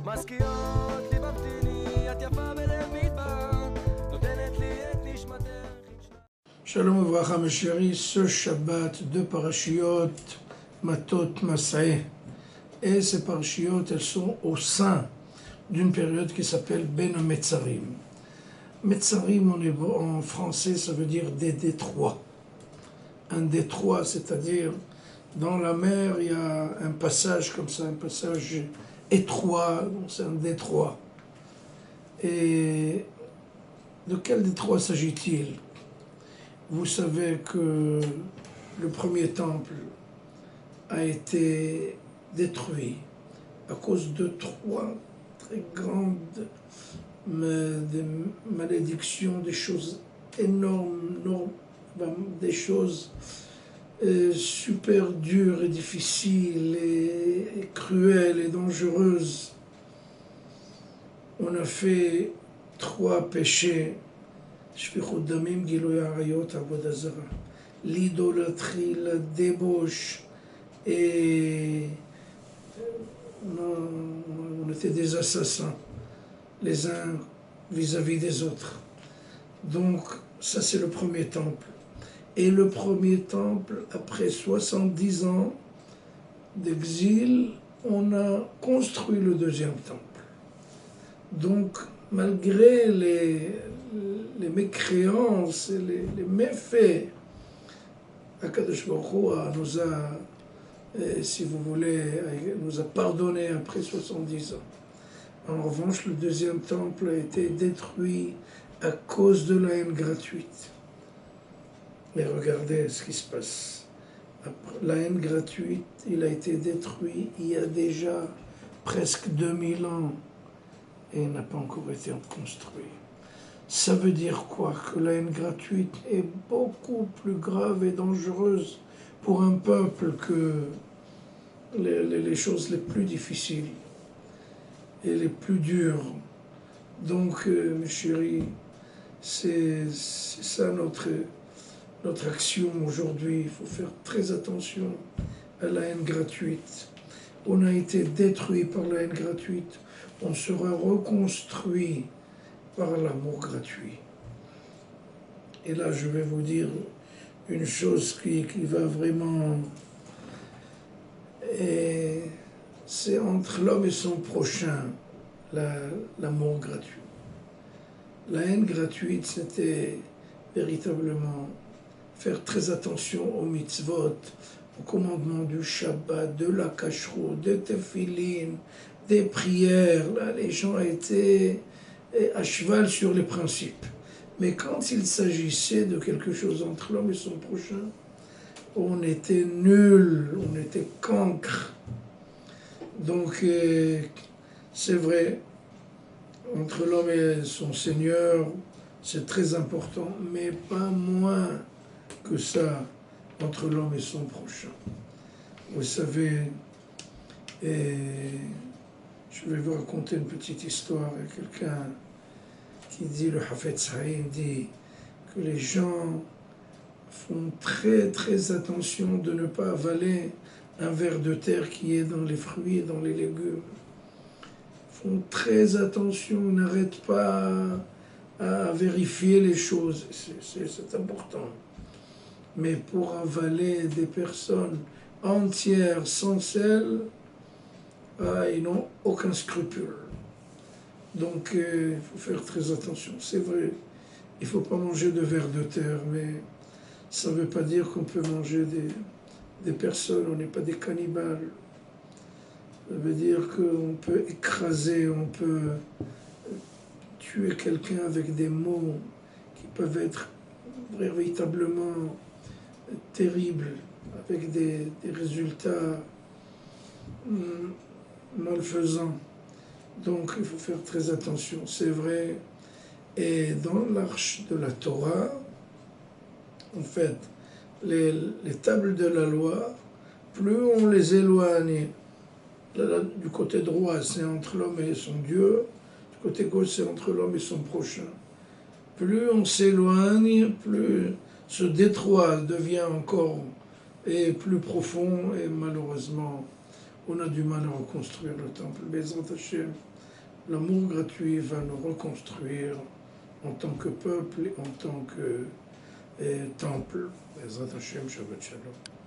מזכירות לי במתיני, את יפה בלב מדבר, נותנת לי את נשמתך. Shalom Uvracha, mes chéris, ce Shabbat, deux parashiot, Matot, Mas'eh. Et ces parashiot, elles sont au sein d'une période qui s'appelle Ben Metzarim. Metzarim en français, ça veut dire des détroits. Un détroit, c'est-à-dire dans la mer, il y a un passage comme ça, un passage étroit, c'est un détroit. Et de quel détroit s'agit-il? Vous savez que le premier temple a été détruit à cause de trois très grandes des malédictions, des choses énormes, des choses super dures et difficiles et cruelles et dangereuses. On a fait trois péchés. L'idolâtrie, la débauche et on était des assassins les uns vis-à-vis des autres. Donc ça c'est le premier temple. Et le premier temple, après 70 ans d'exil, on a construit le deuxième temple. Donc malgré les mécréances et les méfaits, Akadosh Baruch Hu nous a, si vous voulez, nous a pardonné après 70 ans. En revanche, le deuxième temple a été détruit à cause de la haine gratuite. Mais regardez ce qui se passe. La haine gratuite, il a été détruit il y a déjà presque 2000 ans et il n'a pas encore été construit. Ça veut dire quoi? Que la haine gratuite est beaucoup plus grave et dangereuse pour un peuple que les choses les plus difficiles et les plus dures. Donc, mes chéris, c'est ça notre action aujourd'hui. Il faut faire très attention à la haine gratuite. On a été détruit par la haine gratuite. On sera reconstruit par l'amour gratuit. Et là, je vais vous dire une chose qui va vraiment... Et c'est entre l'homme et son prochain, l'amour gratuit. La haine gratuite, c'était véritablement faire très attention aux mitzvot, au commandement du Shabbat, de la kashrut, des tefilin, des prières. Là, les gens étaient à cheval sur les principes. Mais quand il s'agissait de quelque chose entre l'homme et son prochain, on était nuls, on était cancres. Donc, c'est vrai, entre l'homme et son Seigneur, c'est très important, mais pas moins que ça entre l'homme et son prochain. Vous savez, et je vais vous raconter une petite histoire. Il y a quelqu'un qui dit, le Hafetz Haïm dit que les gens font très très attention de ne pas avaler un ver de terre qui est dans les fruits et dans les légumes. Ils font très attention, ils n'arrêtent pas à vérifier les choses. C'est important. Mais pour avaler des personnes entières sans sel, ils n'ont aucun scrupule. Donc il faut faire très attention. C'est vrai, il ne faut pas manger de vers de terre, mais ça ne veut pas dire qu'on peut manger des personnes, on n'est pas des cannibales. Ça veut dire qu'on peut écraser, on peut tuer quelqu'un avec des mots qui peuvent être véritablement terribles, avec des résultats malfaisants. Donc il faut faire très attention, c'est vrai. Et dans l'arche de la Torah, en fait, les tables de la loi, plus on les éloigne, du côté droit c'est entre l'homme et son Dieu, du côté gauche c'est entre l'homme et son prochain. Plus on s'éloigne, plus ce détroit devient encore plus profond et malheureusement on a du mal à reconstruire le temple. Bezrat Hashem, l'amour gratuit va nous reconstruire en tant que peuple et en tant que temple. Bezrat Hashem, Shabbat Shalom.